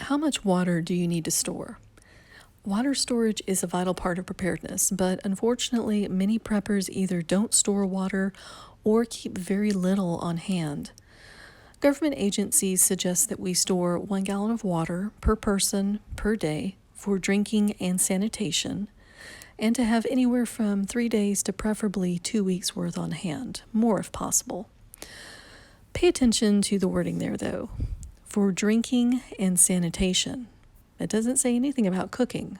How much water do you need to store? Water storage is a vital part of preparedness, but unfortunately, many preppers either don't store water or keep very little on hand. Government agencies suggest that we store 1 gallon of water per person per day for drinking and sanitation, and to have anywhere from 3 days to preferably 2 weeks worth on hand, more if possible. Pay attention to the wording there, though. For drinking and sanitation. It doesn't say anything about cooking,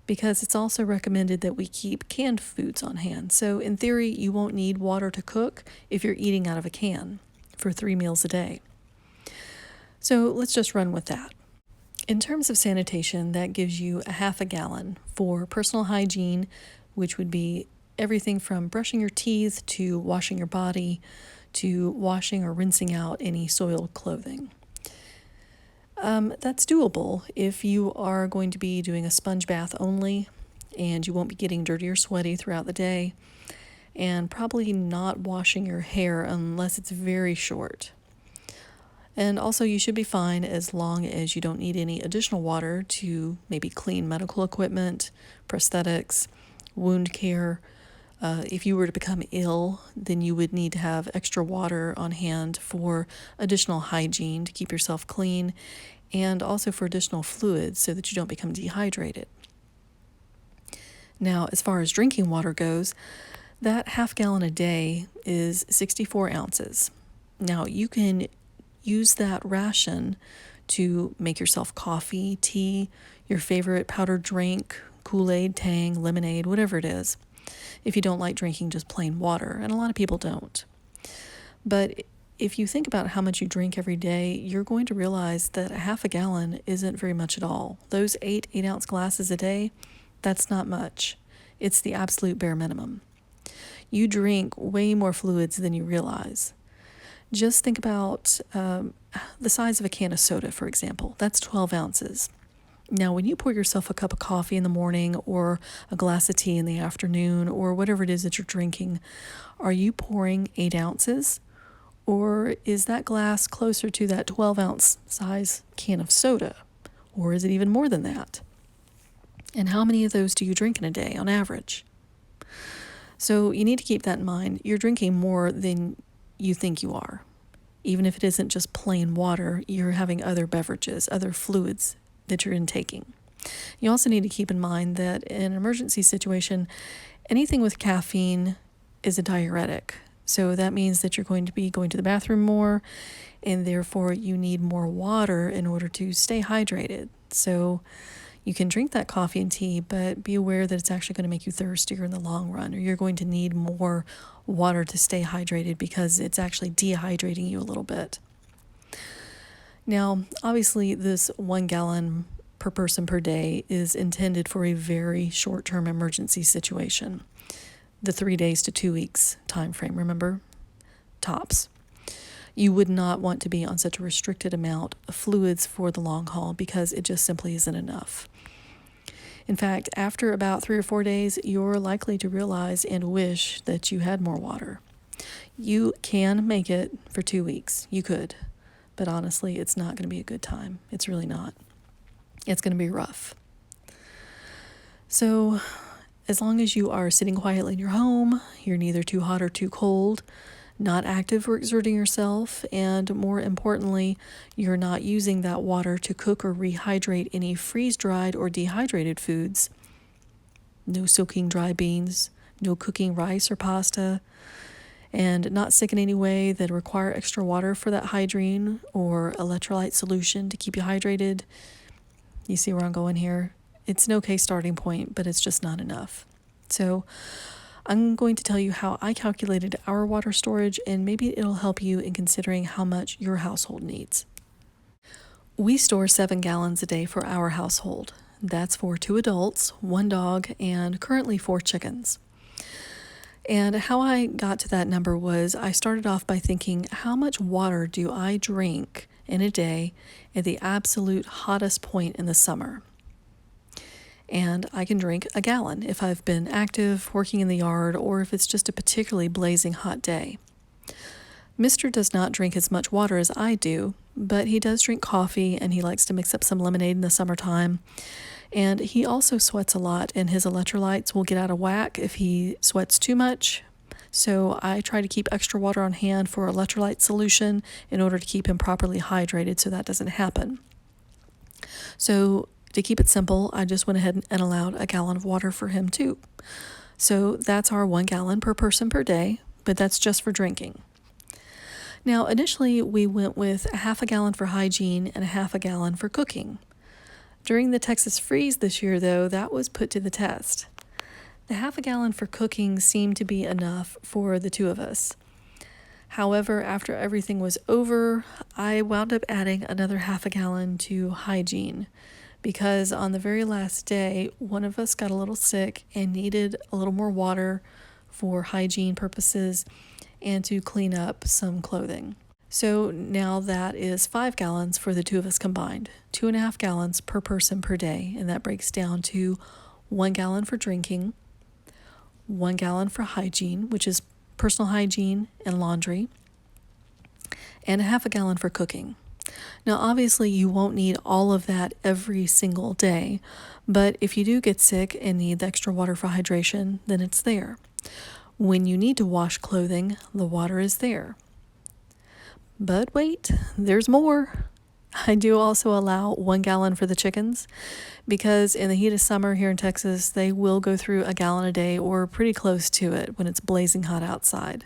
because it's also recommended that we keep canned foods on hand. So in theory, you won't need water to cook if you're eating out of a can for 3 meals a day. So let's just run with that. In terms of sanitation, that gives you a half a gallon for personal hygiene, which would be everything from brushing your teeth to washing your body to washing or rinsing out any soiled clothing. That's doable if you are going to be doing a sponge bath only and you won't be getting dirty or sweaty throughout the day, and probably not washing your hair unless it's very short. And also you should be fine as long as you don't need any additional water to maybe clean medical equipment, prosthetics, wound care. If you were to become ill, then you would need to have extra water on hand for additional hygiene to keep yourself clean, and also for additional fluids so that you don't become dehydrated. Now, as far as drinking water goes, that half gallon a day is 64 ounces. Now, you can use that ration to make yourself coffee, tea, your favorite powdered drink, Kool-Aid, Tang, lemonade, whatever it is, if you don't like drinking just plain water, and a lot of people don't. But if you think about how much you drink every day, you're going to realize that a half a gallon isn't very much at all. Those 8-ounce glasses a day, that's not much. It's the absolute bare minimum. You drink way more fluids than you realize. Just think about the size of a can of soda, for example. That's 12 ounces. Now, when you pour yourself a cup of coffee in the morning or a glass of tea in the afternoon or whatever it is that you're drinking, are you pouring 8 ounces? Or is that glass closer to that 12-ounce size can of soda? Or is it even more than that? And how many of those do you drink in a day on average? So you need to keep that in mind. You're drinking more than you think you are. Even if it isn't just plain water, you're having other beverages, other fluids that you're intaking. You also need to keep in mind that in an emergency situation, anything with caffeine is a diuretic. So that means that you're going to be going to the bathroom more, and therefore you need more water in order to stay hydrated. So you can drink that coffee and tea, but be aware that it's actually going to make you thirstier in the long run, or you're going to need more water to stay hydrated because it's actually dehydrating you a little bit. Now, obviously, this 1 gallon per person per day is intended for a very short-term emergency situation. The 3 days to 2 weeks time frame, remember? Tops. You would not want to be on such a restricted amount of fluids for the long haul because it just simply isn't enough. In fact, after about 3 or 4 days, you're likely to realize and wish that you had more water. You can make it for 2 weeks. You could. But honestly, it's not going to be a good time. It's really not. It's going to be rough. So, as long as you are sitting quietly in your home, you're neither too hot or too cold, not active or exerting yourself, and more importantly, you're not using that water to cook or rehydrate any freeze-dried or dehydrated foods. No soaking dry beans, no cooking rice or pasta, and not sick in any way that require extra water for that hydrine or electrolyte solution to keep you hydrated. You see where I'm going here? It's an okay starting point, but it's just not enough. So I'm going to tell you how I calculated our water storage, and maybe it'll help you in considering how much your household needs. We store 7 gallons a day for our household. That's for 2 adults, 1 dog, and currently 4 chickens. And how I got to that number was I started off by thinking, how much water do I drink in a day at the absolute hottest point in the summer? And I can drink a gallon if I've been active, working in the yard, or if it's just a particularly blazing hot day. Mr. does not drink as much water as I do, but he does drink coffee and he likes to mix up some lemonade in the summertime. And he also sweats a lot, and his electrolytes will get out of whack if he sweats too much. So I try to keep extra water on hand for electrolyte solution in order to keep him properly hydrated so that doesn't happen. So to keep it simple, I just went ahead and allowed a gallon of water for him too. So that's our 1 gallon per person per day, but that's just for drinking. Now, initially we went with a half a gallon for hygiene and a half a gallon for cooking. During the Texas freeze this year, though, that was put to the test. The half a gallon for cooking seemed to be enough for the two of us. However, after everything was over, I wound up adding another half a gallon to hygiene because on the very last day, one of us got a little sick and needed a little more water for hygiene purposes and to clean up some clothing. So now that is 5 gallons for the two of us combined, 2.5 gallons per person per day, and that breaks down to 1 gallon for drinking, 1 gallon for hygiene, which is personal hygiene and laundry, and a half a gallon for cooking. Now, obviously, you won't need all of that every single day, but if you do get sick and need the extra water for hydration, then it's there. When you need to wash clothing, the water is there. But wait, there's more. I do also allow 1 gallon for the chickens because in the heat of summer here in Texas, they will go through a gallon a day or pretty close to it when it's blazing hot outside.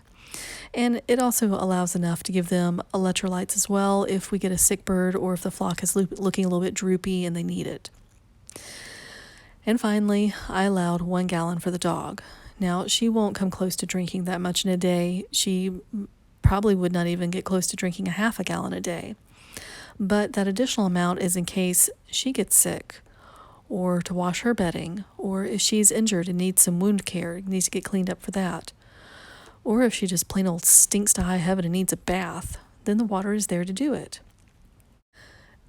And it also allows enough to give them electrolytes as well if we get a sick bird or if the flock is looking a little bit droopy and they need it. And finally, I allowed 1 gallon for the dog. Now, she won't come close to drinking that much in a day. She probably would not even get close to drinking a half a gallon a day. But that additional amount is in case she gets sick or to wash her bedding, or if she's injured and needs some wound care, needs to get cleaned up for that. Or if she just plain old stinks to high heaven and needs a bath, then the water is there to do it.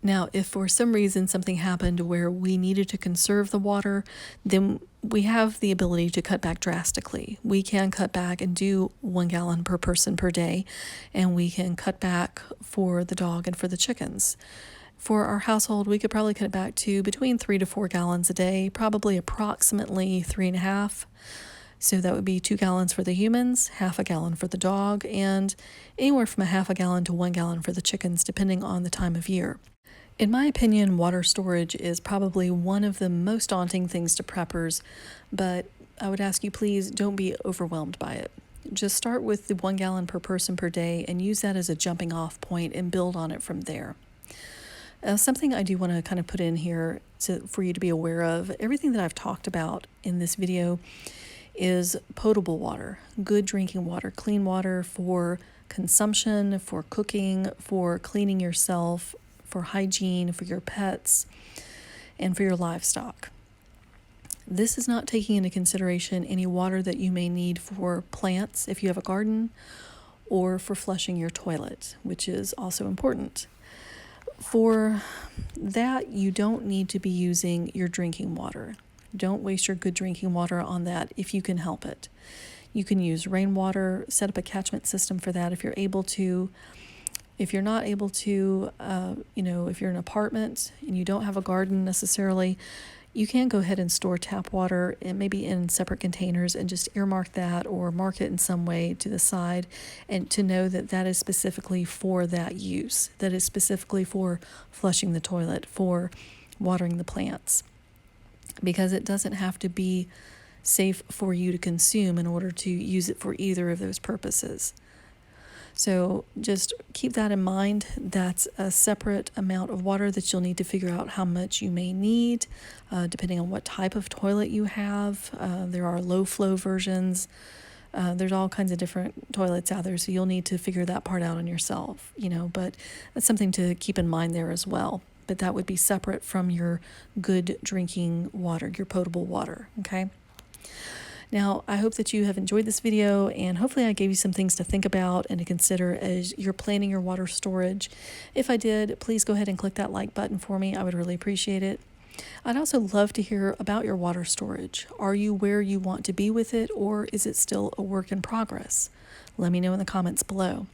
Now, if for some reason something happened where we needed to conserve the water, then we have the ability to cut back drastically. We can cut back and do 1 gallon per person per day, and we can cut back for the dog and for the chickens. For our household, we could probably cut it back to between 3 to 4 gallons a day, probably approximately 3.5. So that would be 2 gallons for the humans, half a gallon for the dog, and anywhere from a half a gallon to 1 gallon for the chickens, depending on the time of year. In my opinion, water storage is probably one of the most daunting things to preppers, but I would ask you please don't be overwhelmed by it. Just start with the 1 gallon per person per day and use that as a jumping off point and build on it from there. Something I do want to kind of put in here for you to be aware of, everything that I've talked about in this video is potable water, good drinking water, clean water for consumption, for cooking, for cleaning yourself, for hygiene, for your pets, and for your livestock. This is not taking into consideration any water that you may need for plants if you have a garden, or for flushing your toilet, which is also important. For that, you don't need to be using your drinking water. Don't waste your good drinking water on that if you can help it. You can use rainwater, set up a catchment system for that if you're able to. If you're not able to, if you're in an apartment and you don't have a garden necessarily, you can go ahead and store tap water and maybe in separate containers and just earmark that or mark it in some way to the side, and to know that that is specifically for that use, that is specifically for flushing the toilet, for watering the plants, because it doesn't have to be safe for you to consume in order to use it for either of those purposes. So just keep that in mind. That's a separate amount of water that you'll need to figure out how much you may need, depending on what type of toilet you have. There are low flow versions. There's all kinds of different toilets out there, so you'll need to figure that part out on yourself, but that's something to keep in mind there as well. But that would be separate from your good drinking water, your potable water, okay? Now, I hope that you have enjoyed this video, and hopefully I gave you some things to think about and to consider as you're planning your water storage. If I did, please go ahead and click that like button for me. I would really appreciate it. I'd also love to hear about your water storage. Are you where you want to be with it, or is it still a work in progress? Let me know in the comments below.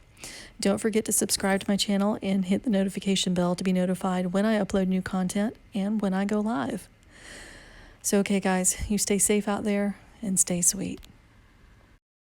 Don't forget to subscribe to my channel and hit the notification bell to be notified when I upload new content and when I go live. So, okay, guys, you stay safe out there and stay sweet.